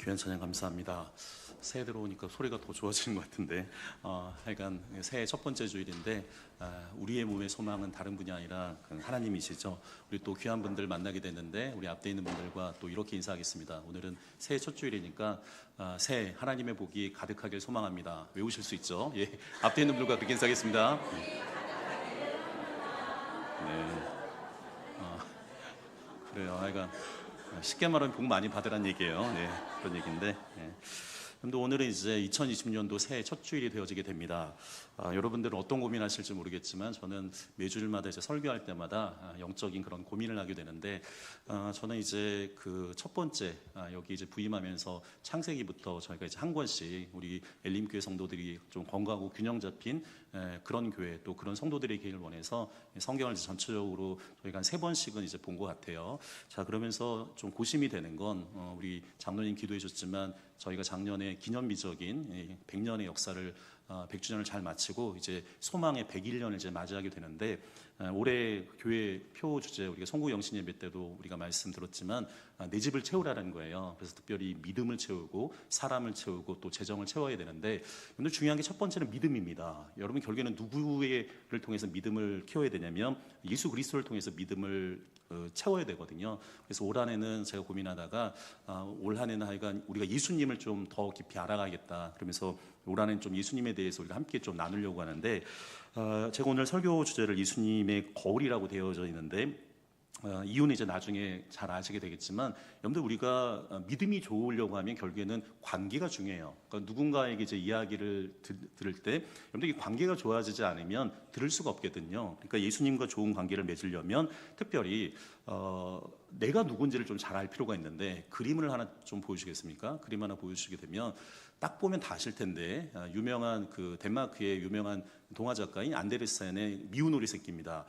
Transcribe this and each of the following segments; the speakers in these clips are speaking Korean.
귀한 찬양 감사합니다. 새해 들어오니까 소리가 더 좋아지는 것 같은데 하여간 새해 첫 번째 주일인데 우리의 몸의 소망은 다른 분이 아니라 하나님이시죠. 우리 또 귀한 분들 만나게 됐는데 우리 앞에 있는 분들과 또 이렇게 인사하겠습니다. 오늘은 새해 첫 주일이니까 새해 하나님의 복이 가득하길 소망합니다. 외우실 수 있죠? 예, 앞에 있는 분들과 그렇게 인사하겠습니다. 네. 그래요. 하여간 쉽게 말하면 복 많이 받으란 얘기예요. 네, 그런 얘기인데. 네. 그런데 오늘은 이제 2020년도 새해 첫 주일이 되어지게 됩니다. 여러분들은 어떤 고민하실지 모르겠지만 저는 매주일마다 이제 설교할 때마다 영적인 그런 고민을 하게 되는데 저는 이제 그 첫 번째 여기 이제 부임하면서 창세기부터 저희가 이제 한 권씩 우리 엘림교회 성도들이 좀 건강하고 균형 잡힌 그런 교회 또 그런 성도들의 길을 원해서 성경을 이제 전체적으로 저희가 한 3번씩은 이제 본 것 같아요. 자, 그러면서 좀 고심이 되는 건 우리 장로님 기도해 줬지만 저희가 작년에 기념비적인 100년의 역사를 100주년을 잘 마치고 이제 소망의 101년을 이제 맞이하게 되는데 올해 교회 표 주제 우리가 송구 영신 예배 때도 우리가 말씀 들었지만 내 집을 채우라는 거예요. 그래서 특별히 믿음을 채우고 사람을 채우고 또 재정을 채워야 되는데 근데 중요한 게 첫 번째는 믿음입니다. 여러분 결국에는 누구를 통해서 믿음을 키워야 되냐면 예수 그리스도를 통해서 믿음을 채워야 되거든요. 그래서 올 한해는 제가 고민하다가 올 한해는 하여간 우리가 예수님을 좀 더 깊이 알아가겠다. 그러면서 올 한해는 좀 예수님에 대해서 우리가 함께 좀 나누려고 하는데 제가 오늘 설교 주제를 예수님의 거울이라고 되어져 있는데 이유는 이제 나중에 잘 아시게 되겠지만 여러분들 우리가 믿음이 좋으려고 하면 결국에는 관계가 중요해요. 그러니까 누군가에게 이제 이야기를 들을 때 여러분들 이 관계가 좋아지지 않으면 들을 수가 없거든요. 그러니까 예수님과 좋은 관계를 맺으려면 특별히 내가 누군지를 좀 잘 알 필요가 있는데 그림을 하나 좀 보여주시겠습니까? 그림 하나 보여주시게 되면 딱 보면 다 아실 텐데 유명한 그 덴마크의 유명한 동화 작가인 안데르센의 미운 오리 새끼입니다.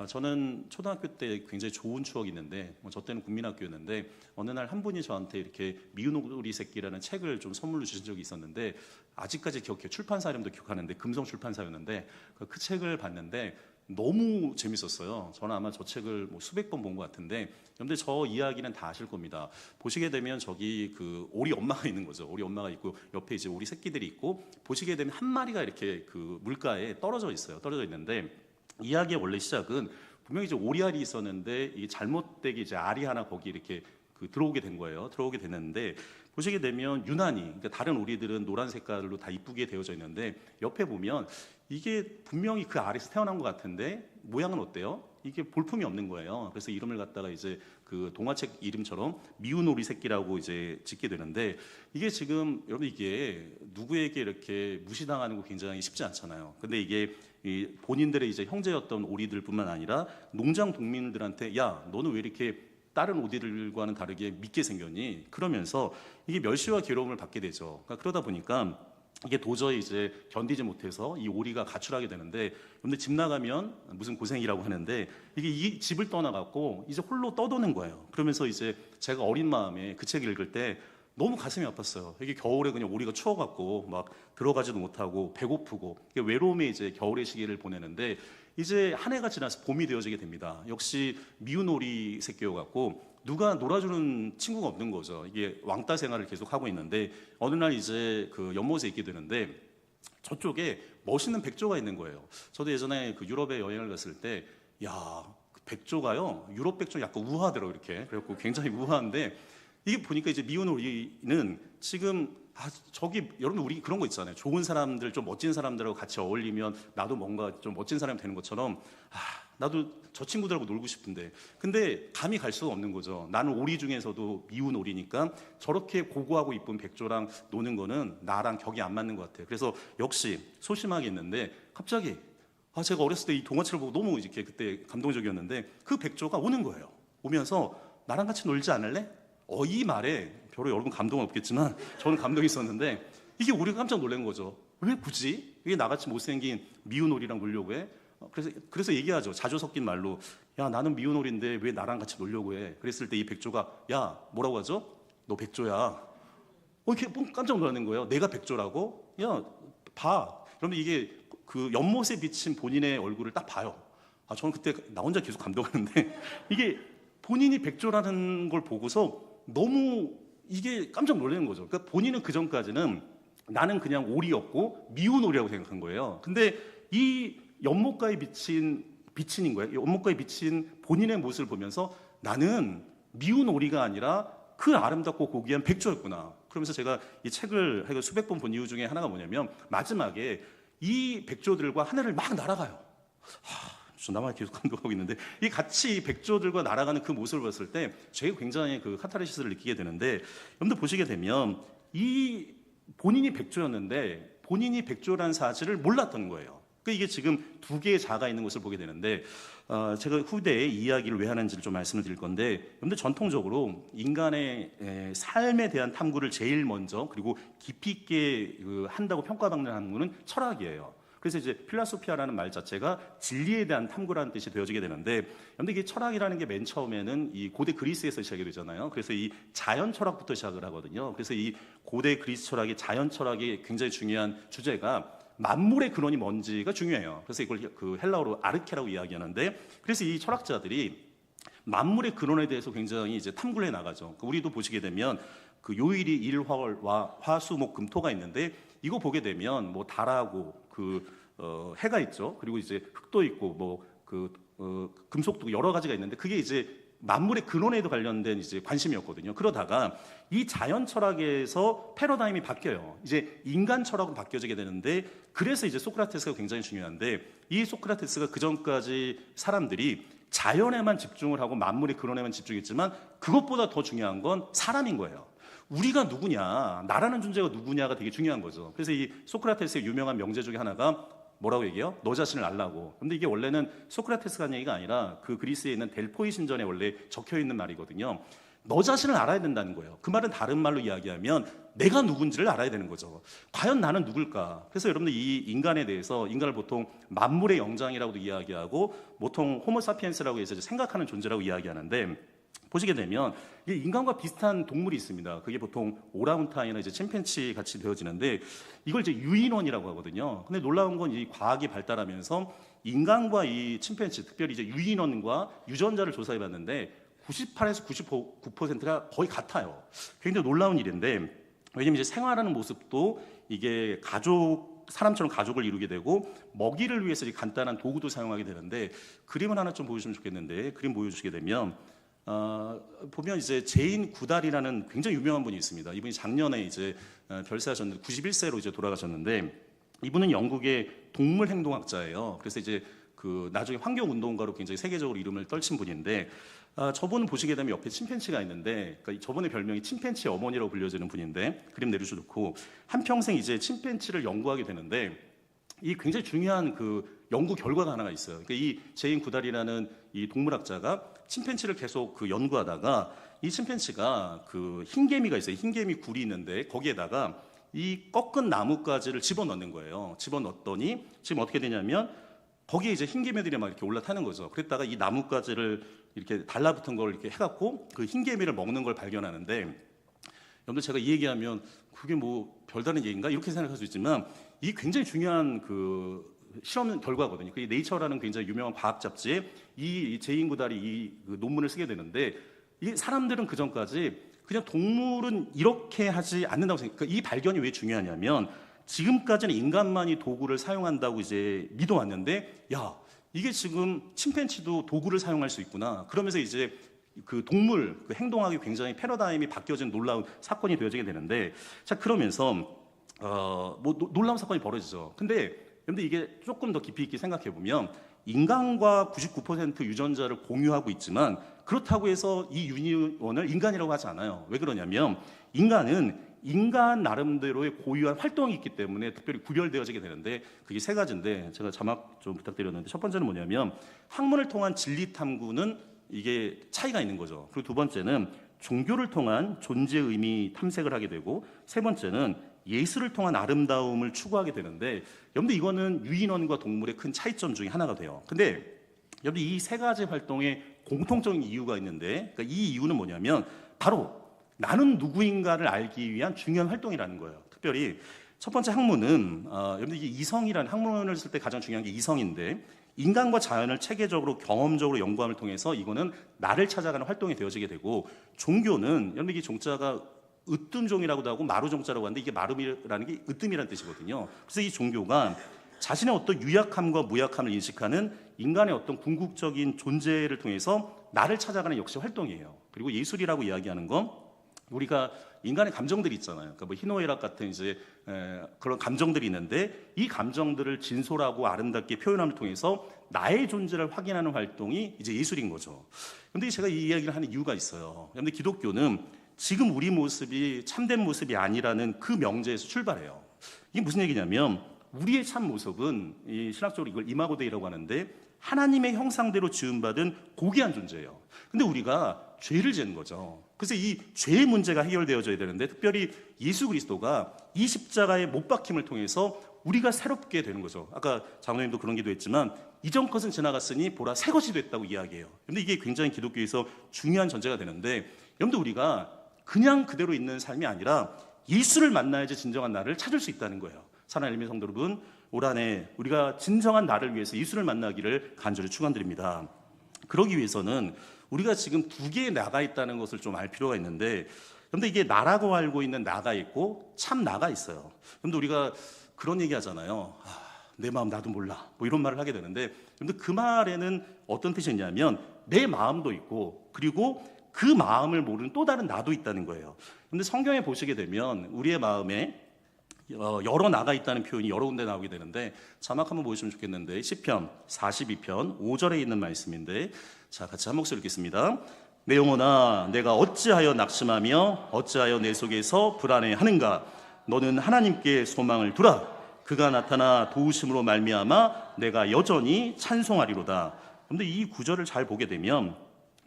저는 초등학교 때 굉장히 좋은 추억이 있는데 저 때는 국민학교였는데 어느 날 한 분이 저한테 이렇게 미운 오리 새끼라는 책을 좀 선물로 주신 적이 있었는데 아직까지 기억해요. 출판사 이름도 기억하는데 금성 출판사였는데 그 책을 봤는데 너무 재밌었어요. 저는 아마 저 책을 수백 번 본 것 같은데 여러분들 저 이야기는 다 아실 겁니다. 보시게 되면 저기 그 오리 엄마가 있는 거죠. 오리 엄마가 있고 옆에 이제 오리 새끼들이 있고 보시게 되면 한 마리가 이렇게 그 물가에 떨어져 있어요. 떨어져 있는데 이야기의 원래 시작은 분명히 이제 오리알이 있었는데 이 잘못되게 이제 알이 하나 거기 이렇게 들어오게 된 거예요. 들어오게 됐는데 보시게 되면 유난히 그러니까 다른 오리들은 노란 색깔로 다 이쁘게 되어져 있는데 옆에 보면 이게 분명히 그 알에서 태어난 것 같은데 모양은 어때요? 이게 볼품이 없는 거예요. 그래서 이름을 갖다가 이제 그 동화책 이름처럼 미운 오리 새끼라고 이제 짓게 되는데 이게 지금 여러분 이게 누구에게 이렇게 무시당하는 거 굉장히 쉽지 않잖아요. 근데 이게 이 본인들의 이제 형제였던 오리들뿐만 아니라 농장 동민들한테 야 너는 왜 이렇게 다른 오리들과는 다르게 믿게 생겼니? 그러면서 이게 멸시와 괴로움을 받게 되죠. 그러니까 그러다 보니까 이게 도저히 이제 견디지 못해서 이 오리가 가출하게 되는데 근데 집 나가면 무슨 고생이라고 하는데 이게 이 집을 떠나갖고 이제 홀로 떠도는 거예요. 그러면서 이제 제가 어린 마음에 그 책을 읽을 때 너무 가슴이 아팠어요. 이게 겨울에 그냥 오리가 추워갖고 막 들어가지도 못하고 배고프고 외로움의 이제 겨울의 시기를 보내는데 이제 한 해가 지나서 봄이 되어지게 됩니다. 역시 미운 오리 새끼여갖고 누가 놀아주는 친구가 없는 거죠. 이게 왕따 생활을 계속 하고 있는데 어느 날 이제 그 연못에 있게 되는데 저쪽에 멋있는 백조가 있는 거예요. 저도 예전에 그 유럽에 여행을 갔을 때 야, 그 백조가요 유럽 백조 약간 우아하더라고 이렇게 그래갖고 굉장히 우아한데 이게 보니까 이제 미운 오리는 지금 저기 여러분 우리 그런 거 있잖아요. 좋은 사람들 좀 멋진 사람들하고 같이 어울리면 나도 뭔가 좀 멋진 사람이 되는 것처럼 나도 저 친구들하고 놀고 싶은데 근데 감이 갈 수가 없는 거죠. 나는 오리 중에서도 미운 오리니까 저렇게 고고하고 이쁜 백조랑 노는 거는 나랑 격이 안 맞는 것 같아요. 그래서 역시 소심하게 있는데 갑자기 제가 어렸을 때 이 동화책을 보고 너무 이렇게 그때 감동적이었는데 그 백조가 오는 거예요. 오면서 나랑 같이 놀지 않을래? 이 말에 별로 여러분 감동은 없겠지만 저는 감동이 있었는데 이게 우리가 깜짝 놀란 거죠. 왜 굳이? 이게 나같이 못생긴 미운 오리랑 놀려고 해? 그래서 얘기하죠. 자주 섞인 말로 야 나는 미운 오리인데 왜 나랑 같이 놀려고 해? 그랬을 때 이 백조가 야 뭐라고 하죠? 너 백조야. 이렇게 깜짝 놀라는 거예요. 내가 백조라고? 야 봐. 그러면 이게 그 연못에 비친 본인의 얼굴을 딱 봐요. 저는 그때 나 혼자 계속 감동하는데 이게 본인이 백조라는 걸 보고서 너무 이게 깜짝 놀라는 거죠. 그러니까 본인은 그 전까지는 나는 그냥 오리였고 미운 오리라고 생각한 거예요. 근데 이 연못가에 비친인 거예요. 연못가에 비친 본인의 모습을 보면서 나는 미운 오리가 아니라 그 아름답고 고귀한 백조였구나. 그러면서 제가 이 책을 수백 번 본 이유 중에 하나가 뭐냐면 마지막에 이 백조들과 하늘을 막 날아가요. 나만 계속 감동하고 있는데 이 같이 백조들과 날아가는 그 모습을 봤을 때 제가 굉장히 그 카타르시스를 느끼게 되는데, 여러분들 보시게 되면 이 본인이 백조였는데 본인이 백조라는 사실을 몰랐던 거예요. 이게 지금 두 개의 자가 있는 것을 보게 되는데, 제가 후대에 이 이야기를 왜 하는지를 좀 말씀을 드릴 건데, 여러분들 전통적으로 인간의 삶에 대한 탐구를 제일 먼저 그리고 깊이 있게 한다고 평가받는 학문은 철학이에요. 그래서 이제 필라소피아라는 말 자체가 진리에 대한 탐구라는 뜻이 되어지게 되는데, 근데 이게 철학이라는 게 맨 처음에는 이 고대 그리스에서 시작이 되잖아요. 그래서 이 자연 철학부터 시작을 하거든요. 그래서 이 고대 그리스 철학이 자연 철학이 굉장히 중요한 주제가 만물의 근원이 뭔지가 중요해요. 그래서 이걸 그 헬라어로 아르케라고 이야기하는데, 그래서 이 철학자들이 만물의 근원에 대해서 굉장히 이제 탐구를 해 나가죠. 우리도 보시게 되면 그 요일이 일화월화 화수목금토가 있는데, 이거 보게 되면 뭐 달하고 해가 있죠. 그리고 이제 흙도 있고 뭐 금속도 여러 가지가 있는데, 그게 이제 만물의 근원에도 관련된 이제 관심이었거든요. 그러다가 이 자연 철학에서 패러다임이 바뀌어요. 이제 인간 철학으로 바뀌어지게 되는데, 그래서 이제 소크라테스가 굉장히 중요한데, 이 소크라테스가 그 전까지 사람들이 자연에만 집중을 하고 만물의 근원에만 집중했지만 그것보다 더 중요한 건 사람인 거예요. 우리가 누구냐, 나라는 존재가 누구냐가 되게 중요한 거죠. 그래서 이 소크라테스의 유명한 명제 중에 하나가 뭐라고 얘기해요? 너 자신을 알라고. 근데 이게 원래는 소크라테스가 한 얘기가 아니라 그 그리스에 있는 델포이 신전에 원래 적혀 있는 말이거든요. 너 자신을 알아야 된다는 거예요. 그 말은 다른 말로 이야기하면 내가 누군지를 알아야 되는 거죠. 과연 나는 누굴까? 그래서 여러분들 이 인간에 대해서, 인간을 보통 만물의 영장이라고도 이야기하고 보통 호모사피엔스라고 해서 생각하는 존재라고 이야기하는데, 보시게 되면 인간과 비슷한 동물이 있습니다. 그게 보통 오랑우탄이나 이제 침팬치 같이 되어지는데, 이걸 이제 유인원이라고 하거든요. 근데 놀라운 건 이 과학이 발달하면서 인간과 이 침팬치, 특별히 이제 유인원과 유전자를 조사해봤는데 98에서 99%가 거의 같아요. 굉장히 놀라운 일인데, 왜냐면 이제 생활하는 모습도 이게 사람처럼 가족을 이루게 되고 먹이를 위해서 간단한 도구도 사용하게 되는데, 그림을 하나 좀 보여주시면 좋겠는데, 그림 보여주시게 되면 보면 이제 제인 구달이라는 굉장히 유명한 분이 있습니다. 이분이 작년에 이제 별세하셨는데 91세로 이제 돌아가셨는데, 이분은 영국의 동물 행동학자예요. 그래서 이제 나중에 환경 운동가로 굉장히 세계적으로 이름을 떨친 분인데, 저분 보시게 되면 옆에 침팬치가 있는데, 그러니까 저분의 별명이 침팬치 어머니라고 불려지는 분인데, 그림 내려주셔도 좋고, 한평생 이제 침팬치를 연구하게 되는데, 이 굉장히 중요한 연구 결과가 하나가 있어요. 그러니까 이 제인 구달이라는 이 동물학자가 침팬치를 계속 연구하다가, 이 침팬치가 흰개미가 있어요. 흰개미 굴이 있는데 거기에다가 이 꺾은 나뭇가지를 집어넣는 거예요. 집어넣었더니 지금 어떻게 되냐면 거기에 이제 흰개미들이 막 이렇게 올라타는 거죠. 그랬다가 이 나뭇가지를 이렇게 달라붙은 걸 이렇게 해갖고 그 흰개미를 먹는 걸 발견하는데, 여러분들 제가 이 얘기하면 그게 뭐 별다른 얘기인가 이렇게 생각할 수 있지만, 이 굉장히 중요한 실험 결과거든요. 그 네이처라는 굉장히 유명한 과학 잡지에 이 제인 구달이 이 논문을 쓰게 되는데, 이 사람들은 그 전까지 그냥 동물은 이렇게 하지 않는다고 생각해요. 그러니까 이 발견이 왜 중요하냐면, 지금까지는 인간만이 도구를 사용한다고 이제 믿어왔는데, 야, 이게 지금 침팬치도 도구를 사용할 수 있구나. 그러면서 이제 동물 행동학이 굉장히 패러다임이 바뀌어진 놀라운 사건이 되어지게 되는데, 자, 그러면서 놀라운 사건이 벌어지죠. 근데 이게 조금 더 깊이 있게 생각해 보면, 인간과 99% 유전자를 공유하고 있지만 그렇다고 해서 이 유니온을 인간이라고 하지 않아요. 왜 그러냐면, 인간은 인간 나름대로의 고유한 활동이 있기 때문에 특별히 구별되어지게 되는데, 그게 세 가지인데 제가 자막 좀 부탁드렸는데, 첫 번째는 뭐냐면 학문을 통한 진리 탐구는 이게 차이가 있는 거죠. 그리고 두 번째는 종교를 통한 존재 의미 탐색을 하게 되고, 세 번째는 예술을 통한 아름다움을 추구하게 되는데, 여러분들 이거는 유인원과 동물의 큰 차이점 중에 하나가 돼요. 근데 여러분들 이 세 가지 활동에 공통적인 이유가 있는데, 그러니까 이 이유는 뭐냐면 바로 나는 누구인가를 알기 위한 중요한 활동이라는 거예요. 특별히 첫 번째 학문은 여러분들 이게 이성이라는, 학문을 쓸 때 가장 중요한 게 이성인데, 인간과 자연을 체계적으로 경험적으로 연구함을 통해서 이거는 나를 찾아가는 활동이 되어지게 되고, 종교는 여러분 이게 종자가 으뜸종이라고도 하고 마루종자라고 하는데 이게 마름이라는 게 으뜸이라는 뜻이거든요. 그래서 이 종교가 자신의 어떤 유약함과 무약함을 인식하는 인간의 어떤 궁극적인 존재를 통해서 나를 찾아가는 역시 활동이에요. 그리고 예술이라고 이야기하는 건 우리가 인간의 감정들이 있잖아요. 그러니까 뭐 희노애락 같은 이제 그런 감정들이 있는데 이 감정들을 진솔하고 아름답게 표현함을 통해서 나의 존재를 확인하는 활동이 이제 예술인 거죠. 근데 제가 이 이야기를 하는 이유가 있어요. 근데 기독교는 지금 우리 모습이 참된 모습이 아니라는 그 명제에서 출발해요. 이게 무슨 얘기냐면 우리의 참 모습은 이 신학적으로 이걸 이마고데이라고 하는데 하나님의 형상대로 지음받은 고귀한 존재예요. 근데 우리가 죄를 지은 거죠. 그래서 이 죄의 문제가 해결되어져야 되는데 특별히 예수 그리스도가 이 십자가의 못 박힘을 통해서 우리가 새롭게 되는 거죠. 아까 장로님도 그런 기도했지만 이전 것은 지나갔으니 보라 새 것이 됐다고 이야기해요. 근데 이게 굉장히 기독교에서 중요한 전제가 되는데 여러분들 우리가 그냥 그대로 있는 삶이 아니라 예수를 만나야지 진정한 나를 찾을 수 있다는 거예요. 사랑하는 엘미 성도 여러분, 올 한해 우리가 진정한 나를 위해서 예수를 만나기를 간절히 축원드립니다. 그러기 위해서는 우리가 지금 두 개의 나가 있다는 것을 좀 알 필요가 있는데, 그런데 이게 나라고 알고 있는 나가 있고 참 나가 있어요. 그런데 우리가 그런 얘기 하잖아요. 내 마음 나도 몰라. 뭐 이런 말을 하게 되는데, 근데 그 말에는 어떤 뜻이 있냐면 내 마음도 있고 그리고 그 마음을 모르는 또 다른 나도 있다는 거예요. 그런데 성경에 보시게 되면 우리의 마음에 여러 나가 있다는 표현이 여러 군데 나오게 되는데 자막 한번 보시면 좋겠는데 시편 42편 5절에 있는 말씀인데 자 같이 한 목소리 읽겠습니다. 내 영혼아 내가 어찌하여 낙심하며 어찌하여 내 속에서 불안해하는가. 너는 하나님께 소망을 두라. 그가 나타나 도우심으로 말미암아 내가 여전히 찬송하리로다. 그런데 이 구절을 잘 보게 되면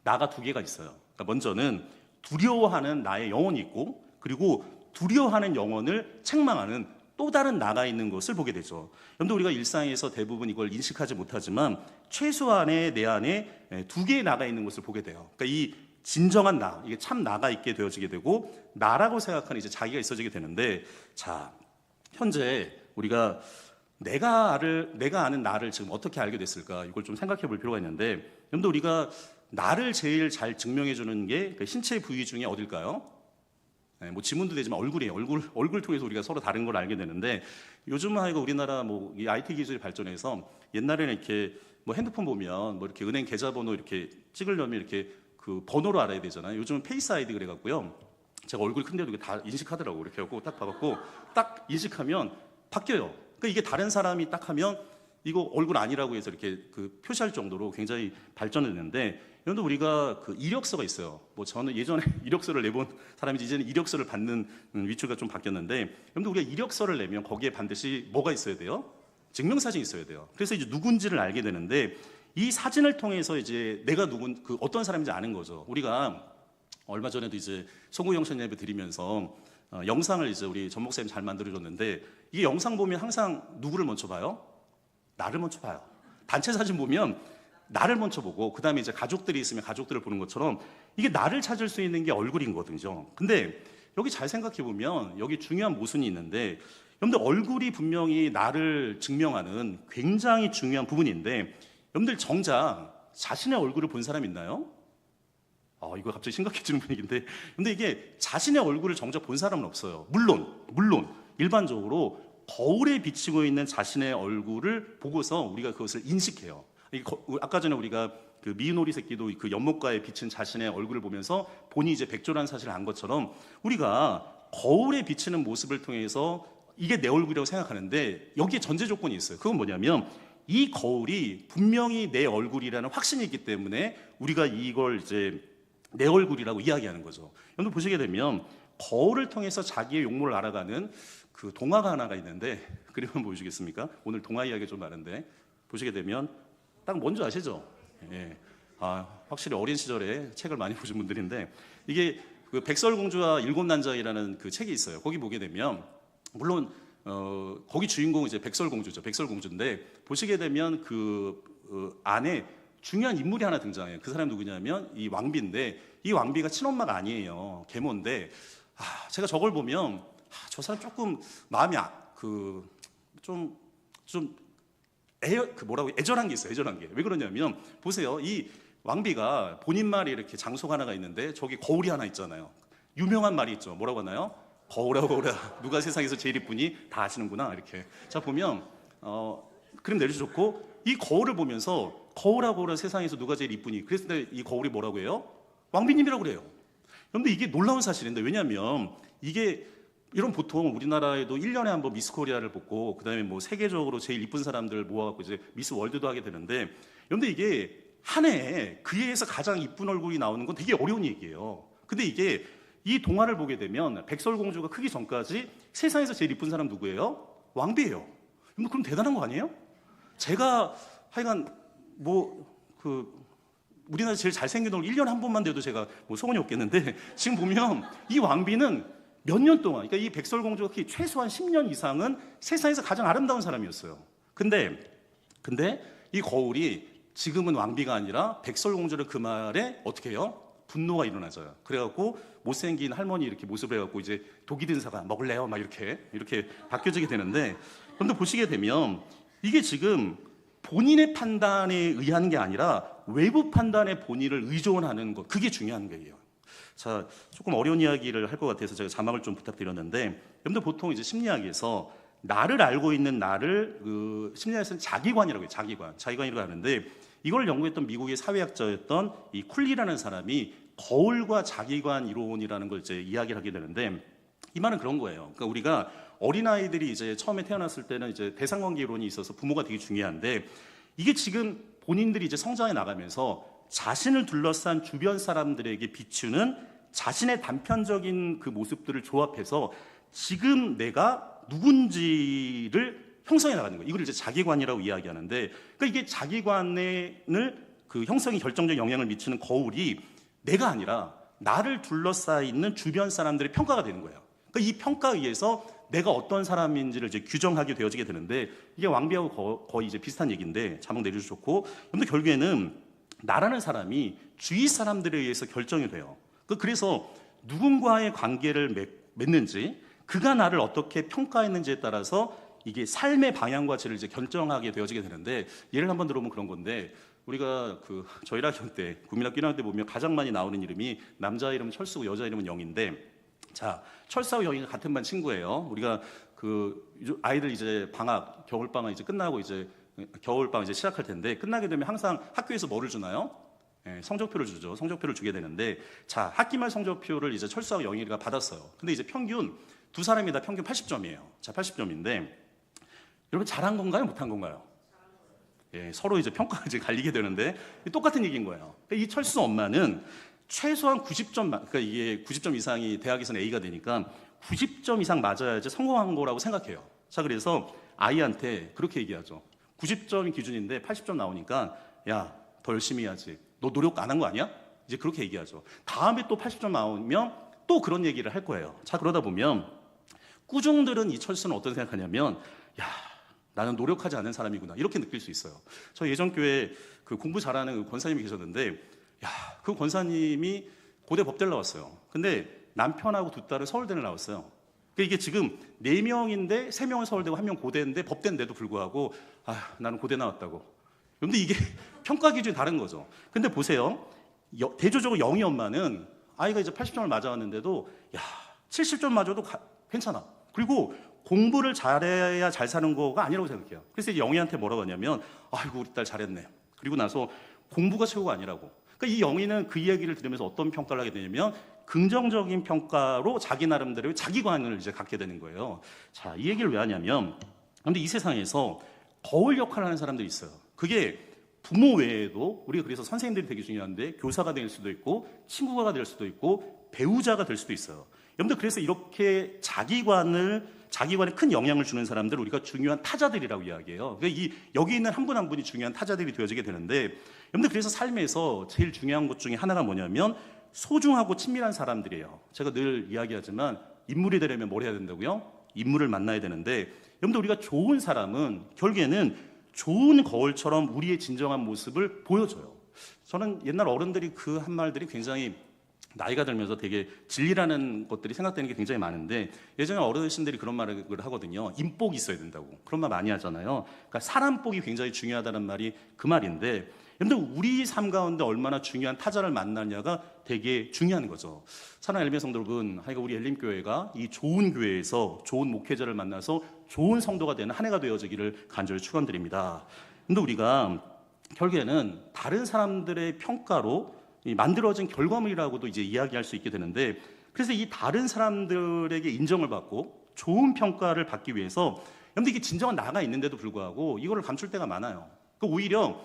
나가 두 개가 있어요. 그러니까 먼저는 두려워하는 나의 영혼이 있고 그리고 두려워하는 영혼을 책망하는 또 다른 나가 있는 것을 보게 되죠. 그런데 우리가 일상에서 대부분 이걸 인식하지 못하지만 최소한의 내 안에 두 개의 나가 있는 것을 보게 돼요. 그러니까 이 진정한 나, 이게 참 나가 있게 되어지게 되고 나라고 생각하는 이제 자기가 있어지게 되는데 자, 현재 우리가 내가 아는 나를 지금 어떻게 알게 됐을까? 이걸 좀 생각해 볼 필요가 있는데 여러분들 우리가 나를 제일 잘 증명해 주는 게 그 신체 부위 중에 어딜까요? 네, 뭐 지문도 되지만 얼굴이에요. 얼굴 통해서 우리가 서로 다른 걸 알게 되는데 요즘은 하여가 우리나라 뭐 이 IT 기술이 발전해서 옛날에는 이렇게 뭐 핸드폰 보면 뭐 이렇게 은행 계좌번호 이렇게 찍으려면 이렇게 그 번호로 알아야 되잖아요. 요즘은 페이스 아이디 그래갖고요. 제가 얼굴 큰데도 이게 다 인식하더라고. 이렇게 하고 딱 봐갖고 딱 인식하면 바뀌어요. 그러니까 이게 다른 사람이 딱 하면 이거 얼굴 아니라고 해서 이렇게 그 표시할 정도로 굉장히 발전했는데 여러분들 우리가 그 이력서가 있어요. 뭐 저는 예전에 이력서를 내본 사람이지 이제는 이력서를 받는 위치가 좀 바뀌었는데 여러분들 우리가 이력서를 내면 거기에 반드시 뭐가 있어야 돼요? 증명사진이 있어야 돼요. 그래서 이제 누군지를 알게 되는데 이 사진을 통해서 이제 내가 그 어떤 사람인지 아는 거죠. 우리가 얼마 전에도 이제 송구영 션 예배 드리면서 영상을 이제 우리 전 목사님 잘 만들어줬는데 이 영상 보면 항상 누구를 먼저 봐요? 나를 먼저 봐요. 단체 사진 보면 나를 먼저 보고 그 다음에 이제 가족들이 있으면 가족들을 보는 것처럼 이게 나를 찾을 수 있는 게 얼굴인 거거든요. 근데 여기 잘 생각해 보면 여기 중요한 모순이 있는데 여러분들 얼굴이 분명히 나를 증명하는 굉장히 중요한 부분인데 여러분들 정작 자신의 얼굴을 본 사람 있나요? 이거 갑자기 심각해지는 분위기인데 근데 이게 자신의 얼굴을 정작 본 사람은 없어요. 물론 일반적으로 거울에 비치고 있는 자신의 얼굴을 보고서 우리가 그것을 인식해요. 아까 전에 우리가 그 미인오리 새끼도 그 연못가에 비친 자신의 얼굴을 보면서 본인이 이제 백조라는 사실을 안 것처럼 우리가 거울에 비치는 모습을 통해서 이게 내 얼굴이라고 생각하는데 여기에 전제 조건이 있어요. 그건 뭐냐면 이 거울이 분명히 내 얼굴이라는 확신이 있기 때문에 우리가 이걸 이제 내 얼굴이라고 이야기하는 거죠. 여러분 보시게 되면 거울을 통해서 자기의 용모를 알아가는 그 동화가 하나가 있는데 그림 한번 보여주겠습니까? 오늘 동화 이야기 좀 많은데 보시게 되면 딱 뭔지 아시죠? 예. 확실히 어린 시절에 책을 많이 보신 분들인데 이게 그 백설공주와 일곱 난장이라는 그 책이 있어요. 거기 보게 되면 물론 거기 주인공은 이제 백설공주죠. 백설공주인데 보시게 되면 그 안에 중요한 인물이 하나 등장해요. 그 사람이 누구냐면 이 왕비인데 이 왕비가 친엄마가 아니에요. 계모인데 제가 저걸 보면 저 사람 조금 마음이 애절한 게 있어요. 애절한 게. 왜 그러냐면 보세요. 이 왕비가 본인 말이 이렇게 장소가 하나가 있는데 저기 거울이 하나 있잖아요. 유명한 말이 있죠. 뭐라고 하나요? 거울아 거울아 누가 세상에서 제일 이쁘니? 다 아시는구나. 이렇게 자 보면 그림 내려주셨고, 이 거울을 보면서 거울아 거울아 세상에서 누가 제일 이쁘니? 그랬을 때 이 거울이 뭐라고 해요? 왕비님이라고 그래요. 그런데 이게 놀라운 사실인데, 왜냐하면 이게 이런, 보통 우리나라에도 1년에 한 번 미스 코리아를 뽑고 그다음에 뭐 세계적으로 제일 이쁜 사람들 모아갖고 이제 미스 월드도 하게 되는데, 그런데 이게 한 해에 그 해에서 가장 이쁜 얼굴이 나오는 건 되게 어려운 얘기예요. 근데 이게 이 동화를 보게 되면 백설공주가 크기 전까지 세상에서 제일 이쁜 사람 누구예요? 왕비예요. 그럼 대단한 거 아니에요? 제가 하여간 우리나라 제일 잘생긴 얼굴 1년에 한 번만 돼도 제가 소원이 없겠는데, 지금 보면 이 왕비는 몇 년 동안, 그러니까 이 백설공주가 최소한 10년 이상은 세상에서 가장 아름다운 사람이었어요. 근데 이 거울이 지금은 왕비가 아니라 백설공주를 그 말에 어떻게 해요? 분노가 일어나져요. 그래갖고 못생긴 할머니 이렇게 모습을 해갖고 이제 독이 든 사과 먹을래요? 막 이렇게 바뀌어지게 되는데, 그런데 보시게 되면 이게 지금 본인의 판단에 의한 게 아니라 외부 판단에 본인을 의존하는 것, 그게 중요한 거예요. 자, 조금 어려운 이야기를 할 것 같아서 제가 자막을 좀 부탁드렸는데, 여러분들 보통 이제 심리학에서 나를 알고 있는 나를 심리학에서는 자기관이라고 해요. 자기관이라고 하는데, 이걸 연구했던 미국의 사회학자였던 이 쿨리라는 사람이 거울과 자기관 이론이라는 걸 이제 이야기를 하게 되는데, 이 말은 그런 거예요. 그러니까 우리가 어린아이들이 이제 처음에 태어났을 때는 이제 대상관계 이론이 있어서 부모가 되게 중요한데, 이게 지금 본인들이 이제 성장해 나가면서 자신을 둘러싼 주변 사람들에게 비추는 자신의 단편적인 그 모습들을 조합해서 지금 내가 누군지를 형성해 나가는 거예요. 이걸 이제 자기관이라고 이야기하는데, 그러니까 이게 자기관을 그 형성에 결정적 영향을 미치는 거울이 내가 아니라 나를 둘러싸여 있는 주변 사람들의 평가가 되는 거예요. 그러니까 이 평가에 의해서 내가 어떤 사람인지를 이제 규정하게 되어지게 되는데, 이게 왕비하고 거의 이제 비슷한 얘기인데, 자막 내려주셨고, 근데 결국에는 나라는 사람이 주위 사람들에 의해서 결정이 돼요. 그래서 누군가의 관계를 맺는지, 그가 나를 어떻게 평가했는지에 따라서 이게 삶의 방향과 질을 이제 결정하게 되어지게 되는데, 예를 한번 들어보면 그런 건데, 우리가 저희 학교 때, 국민학교 1학년 때 보면 가장 많이 나오는 이름이 남자 이름은 철수고 여자 이름은 영인데, 자, 철수하고 영이가 같은 반 친구예요. 우리가 아이들 이제 겨울방학 이제 끝나고 이제 겨울방학 이제 시작할 텐데, 끝나게 되면 항상 학교에서 뭐를 주나요? 성적표를 주죠. 성적표를 주게 되는데, 자, 학기말 성적표를 이제 철수하고 영희가 받았어요. 근데 이제 평균 두 사람이 다 평균 80점이에요. 자, 80점인데, 여러분 잘한 건가요? 못한 건가요? 서로 이제 평가가 이제 갈리게 되는데, 똑같은 얘기인 거예요. 이 철수 엄마는 최소한 90점, 그러니까 이게 90점 이상이 대학에서는 A가 되니까 90점 이상 맞아야지 성공한 거라고 생각해요. 자, 그래서 아이한테 그렇게 얘기하죠. 90점이 기준인데 80점 나오니까, 야, 더 열심히 해야지. 너 노력 안 한 거 아니야? 이제 그렇게 얘기하죠. 다음에 또 80점 나오면 또 그런 얘기를 할 거예요. 자, 그러다 보면 꾸중들은 이 철수는 어떤 생각하냐면, 야, 나는 노력하지 않은 사람이구나, 이렇게 느낄 수 있어요. 저 예전 교회 공부 잘하는 권사님이 계셨는데, 야, 그 권사님이 고대 법대를 나왔어요. 근데 남편하고 두 딸은 서울대를 나왔어요. 이게 지금 4명인데 3명은 서울대고 1명 고대인데, 법대인데도 불구하고 나는 고대 나왔다고. 그런데 이게 평가 기준이 다른 거죠. 근데 보세요, 대조적으로 영희 엄마는 아이가 이제 80점을 맞아왔는데도, 야, 70점 맞아도 괜찮아. 그리고 공부를 잘해야 잘 사는 거가 아니라고 생각해요. 그래서 영희한테 뭐라고 하냐면, 아이고 우리 딸 잘했네. 그리고 나서 공부가 최고가 아니라고. 그러니까 이 영희는 그 이야기를 들으면서 어떤 평가를 하게 되냐면, 긍정적인 평가로 자기 나름대로 자기관을 이제 갖게 되는 거예요. 자, 이 얘기를 왜 하냐면, 근데 이 세상에서 거울 역할을 하는 사람들이 있어요. 그게 부모 외에도, 우리가 그래서 선생님들이 되게 중요한데, 교사가 될 수도 있고 친구가 될 수도 있고 배우자가 될 수도 있어요. 여러분들, 그래서 이렇게 자기관에 큰 영향을 주는 사람들 우리가 중요한 타자들이라고 이야기해요. 그러니까 여기 있는 한 분 한 분이 중요한 타자들이 되어지게 되는데, 여러분들 그래서 삶에서 제일 중요한 것 중에 하나가 뭐냐면 소중하고 친밀한 사람들이에요. 제가 늘 이야기하지만 인물이 되려면 뭘 해야 된다고요? 인물을 만나야 되는데, 여러분들 우리가 좋은 사람은 결국에는 좋은 거울처럼 우리의 진정한 모습을 보여줘요. 저는 옛날 어른들이 그 한 말들이 굉장히 나이가 들면서 되게 진리라는 것들이 생각되는 게 굉장히 많은데, 예전에 어르신들이 그런 말을 하거든요. 인복이 있어야 된다고. 그런 말 많이 하잖아요. 그러니까 사람 복이 굉장히 중요하다는 말이 그 말인데, 여러분들 우리 삶 가운데 얼마나 중요한 타자를 만나냐가 되게 중요한 거죠. 사랑하는 엘림 성도 여러분, 하여간 우리 엘림교회가 이 좋은 교회에서 좋은 목회자를 만나서 좋은 성도가 되는 한 해가 되어지기를 간절히 축원드립니다. 근데 우리가 결국에는 다른 사람들의 평가로 만들어진 결과물이라고도 이제 이야기할 수 있게 되는데, 그래서 이 다른 사람들에게 인정을 받고 좋은 평가를 받기 위해서 여러분들 이게 진정한 나가 있는데도 불구하고 이거를 감출 때가 많아요. 오히려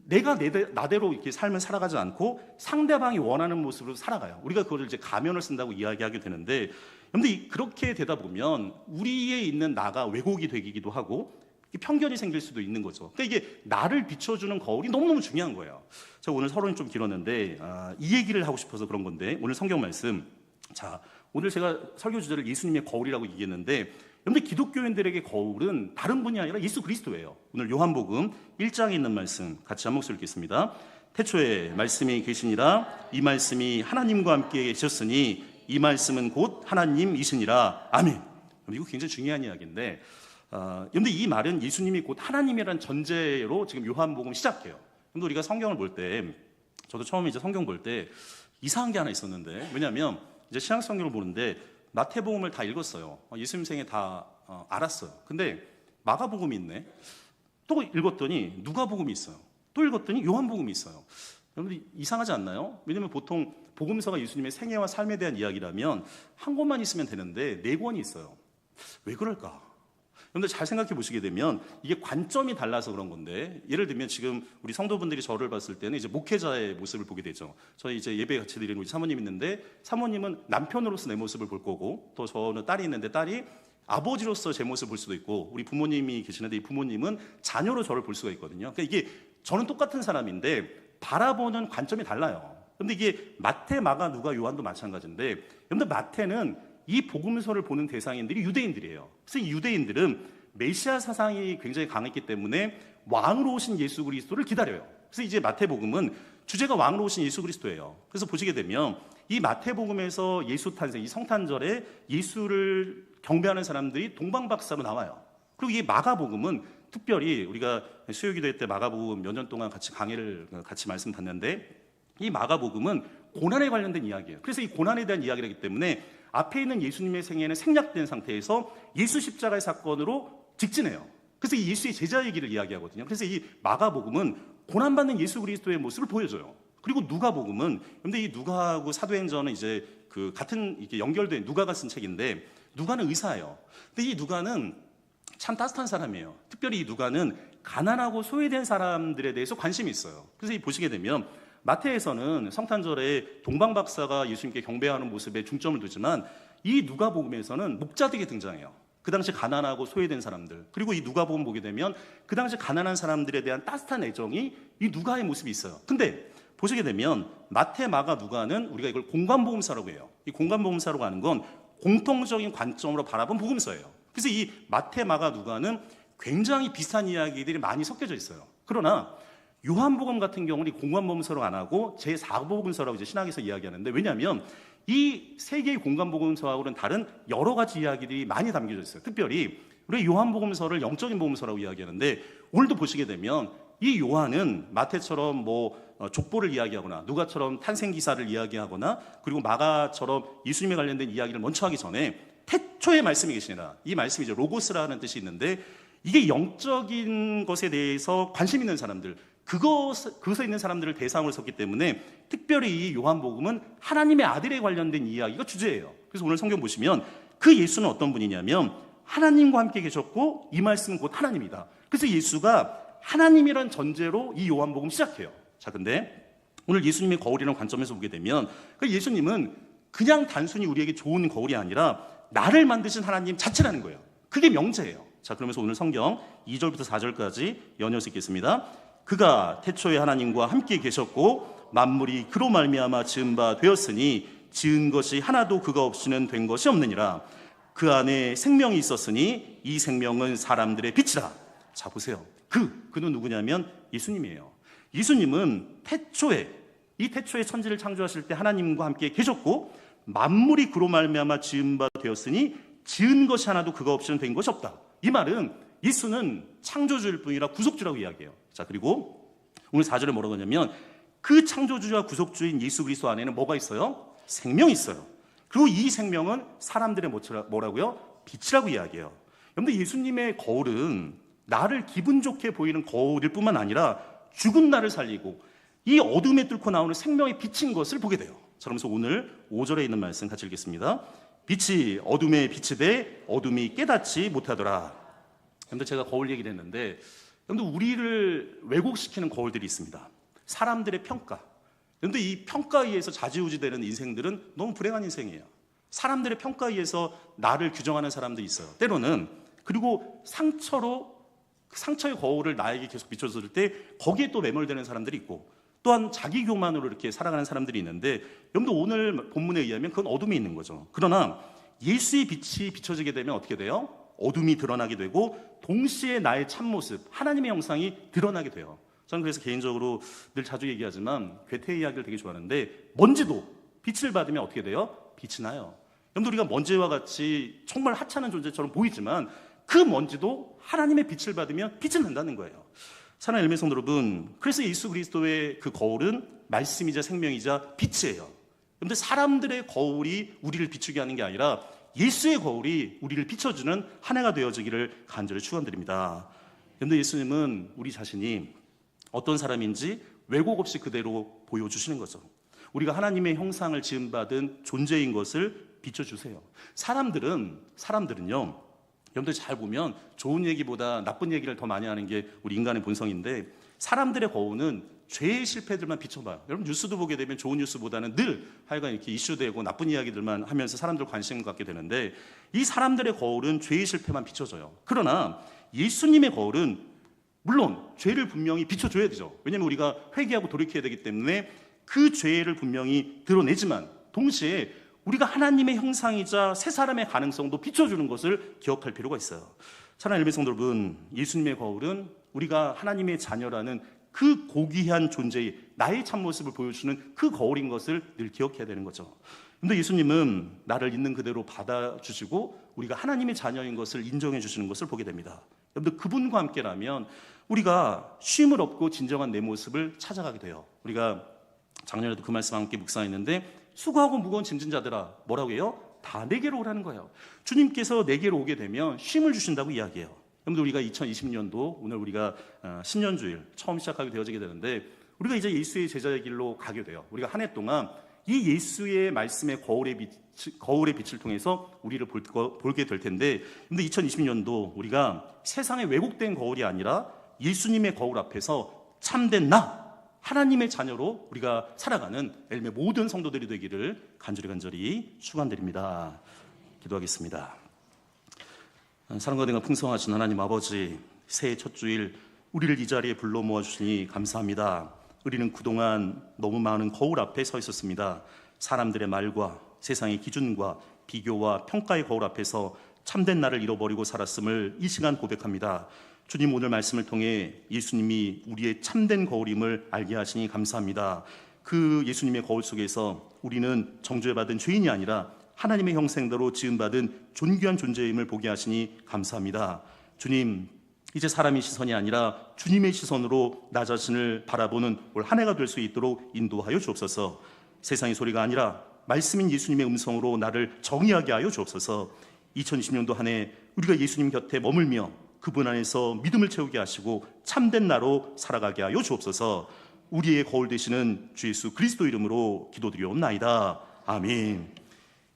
내가 나대로 이렇게 삶을 살아가지 않고 상대방이 원하는 모습으로 살아가요. 우리가 그거를 이제 가면을 쓴다고 이야기하게 되는데, 여러분들 그렇게 되다 보면 우리에 있는 나가 왜곡이 되기도 하고 편견이 생길 수도 있는 거죠. 그러니까 이게 나를 비춰주는 거울이 너무너무 중요한 거예요. 제가 오늘 서론이 좀 길었는데 이 얘기를 하고 싶어서 그런 건데, 오늘 성경 말씀, 자, 오늘 제가 설교 주제를 예수님의 거울이라고 얘기했는데, 여러분들 기독교인들에게 거울은 다른 분이 아니라 예수 그리스도예요. 오늘 요한복음 1장에 있는 말씀 같이 한 목소리 읽겠습니다. 태초에 말씀이 계시니라, 이 말씀이 하나님과 함께 계셨으니 이 말씀은 곧 하나님이시니라. 아멘. 이거 굉장히 중요한 이야기인데, 여러분들 이 말은 예수님이 곧 하나님이라는 전제로 지금 요한복음 시작해요. 근데 우리가 성경을 볼 때, 저도 처음에 이제 성경 볼 때 이상한 게 하나 있었는데, 왜냐하면 이제 신약 성경을 보는데 마태복음을 다 읽었어요. 예수님 생애 다 알았어요. 근데 마가복음이 있네. 또 읽었더니 누가복음이 있어요. 또 읽었더니 요한복음이 있어요. 여러분들 이상하지 않나요? 왜냐하면 보통 복음서가 예수님의 생애와 삶에 대한 이야기라면 한 권만 있으면 되는데 4권이 있어요. 왜 그럴까? 여러분들 잘 생각해 보시게 되면 이게 관점이 달라서 그런 건데, 예를 들면 지금 우리 성도분들이 저를 봤을 때는 이제 목회자의 모습을 보게 되죠. 저희 이제 예배 같이 드리는 우리 사모님 있는데, 사모님은 남편으로서 내 모습을 볼 거고, 또 저는 딸이 있는데 딸이 아버지로서 제 모습을 볼 수도 있고, 우리 부모님이 계시는데 이 부모님은 자녀로 저를 볼 수가 있거든요. 그러니까 이게 저는 똑같은 사람인데 바라보는 관점이 달라요. 그런데 이게 마태, 마가, 누가, 요한도 마찬가지인데, 여러분들 마태는 이 복음서를 보는 대상인들이 유대인들이에요. 그래서 이 유대인들은 메시아 사상이 굉장히 강했기 때문에 왕으로 오신 예수 그리스도를 기다려요. 그래서 이제 마태복음은 주제가 왕으로 오신 예수 그리스도예요. 그래서 보시게 되면 이 마태복음에서 예수 탄생, 이 성탄절에 예수를 경배하는 사람들이 동방박사로 나와요. 그리고 이 마가복음은 특별히 우리가 수요기도 때 마가복음 몇 년 동안 같이 강의를 같이 말씀 듣는데, 이 마가복음은 고난에 관련된 이야기예요. 그래서 이 고난에 대한 이야기이기 때문에 앞에 있는 예수님의 생애는 생략된 상태에서 예수 십자가의 사건으로 직진해요. 그래서 이 예수의 제자 얘기를 이야기하거든요. 그래서 이 마가복음은 고난받는 예수 그리스도의 모습을 보여줘요. 그리고 누가복음은, 근데 이 누가하고 사도행전은 이제 그 같은 이렇게 연결된, 누가가 쓴 책인데, 누가는 의사예요. 근데 이 누가는 참 따뜻한 사람이에요. 특별히 이 누가는 가난하고 소외된 사람들에 대해서 관심이 있어요. 그래서 이 보시게 되면 마태에서는 성탄절에 동방박사가 예수님께 경배하는 모습에 중점을 두지만, 이 누가복음에서는 목자들이 등장해요. 그 당시 가난하고 소외된 사람들, 그리고 이 누가복음 보게 되면 그 당시 가난한 사람들에 대한 따뜻한 애정이 이 누가의 모습이 있어요. 근데 보시게 되면 마태, 마가, 누가는 우리가 이걸 공관복음서라고 해요. 이 공관복음서라고 하는 건 공통적인 관점으로 바라본 복음서예요. 그래서 이 마태, 마가, 누가는 굉장히 비슷한 이야기들이 많이 섞여져 있어요. 그러나 요한복음 같은 경우는 공관복음서로 안 하고 제4복음서라고 이제 신학에서 이야기하는데, 왜냐하면 이 세 개의 공관복음서하고는 다른 여러 가지 이야기들이 많이 담겨져 있어요. 특별히 우리 요한복음서를 영적인 복음서라고 이야기하는데, 오늘도 보시게 되면 이 요한은 마태처럼 족보를 이야기하거나 누가처럼 탄생기사를 이야기하거나, 그리고 마가처럼 예수님에 관련된 이야기를 먼저 하기 전에 태초에 말씀이 계시니라, 이 말씀이 이제 로고스라는 뜻이 있는데, 이게 영적인 것에 대해서 관심 있는 사람들, 그것에 있는 사람들을 대상으로 섰기 때문에 특별히 이 요한복음은 하나님의 아들에 관련된 이야기가 주제예요. 그래서 오늘 성경 보시면 그 예수는 어떤 분이냐면 하나님과 함께 계셨고 이 말씀은 곧 하나님이다. 그래서 예수가 하나님이란 전제로 이 요한복음 시작해요. 자, 근데 오늘 예수님의 거울이라는 관점에서 보게 되면 그 예수님은 그냥 단순히 우리에게 좋은 거울이 아니라 나를 만드신 하나님 자체라는 거예요. 그게 명제예요. 자, 그러면서 오늘 성경 2절부터 4절까지 연이어서 읽겠습니다. 그가 태초에 하나님과 함께 계셨고 만물이 그로 말미암아 지은 바 되었으니 지은 것이 하나도 그가 없이는 된 것이 없느니라. 그 안에 생명이 있었으니 이 생명은 사람들의 빛이라. 자, 보세요. 그는 누구냐면 예수님이에요. 예수님은 이 태초에 천지를 창조하실 때 하나님과 함께 계셨고 만물이 그로 말미암아 지은 바 되었으니 지은 것이 하나도 그가 없이는 된 것이 없다. 이 말은 예수는 창조주일 뿐이라 구속주라고 이야기해요. 자, 그리고 오늘 4절에 뭐라고 하냐면 그 창조주와 구속주인 예수 그리스도 안에는 뭐가 있어요? 생명이 있어요. 그리고 이 생명은 사람들의 뭐라고요? 빛이라고 이야기해요. 여러분들, 예수님의 거울은 나를 기분 좋게 보이는 거울일 뿐만 아니라 죽은 나를 살리고 이 어둠에 뚫고 나오는 생명의 빛인 것을 보게 돼요. 자, 그러면서 오늘 5절에 있는 말씀 같이 읽겠습니다. 빛이 어둠에 빛이 돼 어둠이 깨닫지 못하더라. 여러분들, 제가 거울 얘기를 했는데 여러분들, 우리를 왜곡시키는 거울들이 있습니다. 사람들의 평가. 여러분들, 이 평가에 의해서 좌지우지되는 인생들은 너무 불행한 인생이에요. 사람들의 평가에 의해서 나를 규정하는 사람들이 있어요. 때로는. 그리고 상처의 거울을 나에게 계속 비춰줄 때 거기에 또 매몰되는 사람들이 있고, 또한 자기 교만으로 이렇게 살아가는 사람들이 있는데, 여러분들, 오늘 본문에 의하면 그건 어둠이 있는 거죠. 그러나 예수의 빛이 비춰지게 되면 어떻게 돼요? 어둠이 드러나게 되고 동시에 나의 참모습, 하나님의 형상이 드러나게 돼요. 저는 그래서 개인적으로 늘 자주 얘기하지만 괴테 이야기를 되게 좋아하는데, 먼지도 빛을 받으면 어떻게 돼요? 빛이 나요. 여러분들, 우리가 먼지와 같이 정말 하찮은 존재처럼 보이지만 그 먼지도 하나님의 빛을 받으면 빛이 난다는 거예요. 사랑하는 엘메 성도 여러분, 그래서 예수 그리스도의 그 거울은 말씀이자 생명이자 빛이에요. 그런데 사람들의 거울이 우리를 비추게 하는 게 아니라 예수의 거울이 우리를 비춰주는 한 해가 되어지기를 간절히 축원드립니다. 그런데 예수님은 우리 자신이 어떤 사람인지 왜곡 없이 그대로 보여주시는 거죠. 우리가 하나님의 형상을 지음받은 존재인 것을 비춰주세요. 사람들은요, 여러분들 잘 보면 좋은 얘기보다 나쁜 얘기를 더 많이 하는 게 우리 인간의 본성인데, 사람들의 거울은 죄의 실패들만 비춰봐요. 여러분, 뉴스도 보게 되면 좋은 뉴스보다는 늘 하여간 이렇게 이슈되고 나쁜 이야기들만 하면서 사람들 관심을 갖게 되는데, 이 사람들의 거울은 죄의 실패만 비춰져요. 그러나 예수님의 거울은 물론 죄를 분명히 비춰줘야 되죠. 왜냐하면 우리가 회개하고 돌이켜야 되기 때문에 그 죄를 분명히 드러내지만 동시에 우리가 하나님의 형상이자 새 사람의 가능성도 비춰주는 것을 기억할 필요가 있어요. 사랑하는 엘메 성도 여러분, 예수님의 거울은 우리가 하나님의 자녀라는 그 고귀한 존재의 나의 참모습을 보여주는 그 거울인 것을 늘 기억해야 되는 거죠. 그런데 예수님은 나를 있는 그대로 받아주시고 우리가 하나님의 자녀인 것을 인정해 주시는 것을 보게 됩니다. 여러분들, 그분과 함께라면 우리가 쉼을 얻고 진정한 내 모습을 찾아가게 돼요. 우리가 작년에도 그 말씀 함께 묵상했는데, 수고하고 무거운 짐진 자들아, 뭐라고 해요? 다 내게로 오라는 거예요. 주님께서 내게로 오게 되면 쉼을 주신다고 이야기해요. 여러분들, 우리가 2020년도 오늘 우리가 신년주일 처음 시작하게 되어지게 되는데, 우리가 이제 예수의 제자의 길로 가게 돼요. 우리가 한 해 동안 이 예수의 말씀의 거울의 빛을 통해서 우리를 보게 될 텐데, 근데 2020년도 우리가 세상의 왜곡된 거울이 아니라 예수님의 거울 앞에서 참된 나, 하나님의 자녀로 우리가 살아가는 엘메 모든 성도들이 되기를 간절히 축원드립니다. 기도하겠습니다. 사랑과 은혜가 풍성하신 하나님 아버지, 새해 첫 주일 우리를 이 자리에 불러 모아주시니 감사합니다. 우리는 그동안 너무 많은 거울 앞에 서 있었습니다. 사람들의 말과 세상의 기준과 비교와 평가의 거울 앞에서 참된 나를 잃어버리고 살았음을 이 시간 고백합니다. 주님, 오늘 말씀을 통해 예수님이 우리의 참된 거울임을 알게 하시니 감사합니다. 그 예수님의 거울 속에서 우리는 정죄받은 죄인이 아니라 하나님의 형상대로 지음받은 존귀한 존재임을 보게 하시니 감사합니다. 주님, 이제 사람의 시선이 아니라 주님의 시선으로 나 자신을 바라보는 올 한 해가 될 수 있도록 인도하여 주옵소서. 세상의 소리가 아니라 말씀인 예수님의 음성으로 나를 정의하게 하여 주옵소서. 2020년도 한 해 우리가 예수님 곁에 머물며 그분 안에서 믿음을 채우게 하시고 참된 나로 살아가게 하여 주옵소서. 우리의 거울 되시는 주 예수 그리스도 이름으로 기도드리옵나이다. 아멘.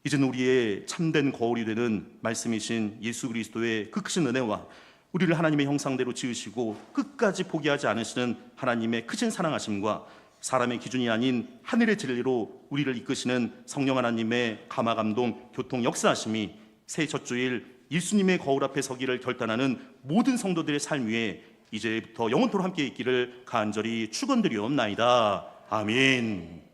이제는 우리의 참된 거울이 되는 말씀이신 예수 그리스도의 그 크신 은혜와 우리를 하나님의 형상대로 지으시고 끝까지 포기하지 않으시는 하나님의 크신 사랑하심과 사람의 기준이 아닌 하늘의 진리로 우리를 이끄시는 성령 하나님의 감화 감동 교통 역사하심이 새해 첫 주일 예수님의 거울 앞에 서기를 결단하는 모든 성도들의 삶 위에 이제부터 영원토록 함께 있기를 간절히 축원드리옵나이다. 아멘.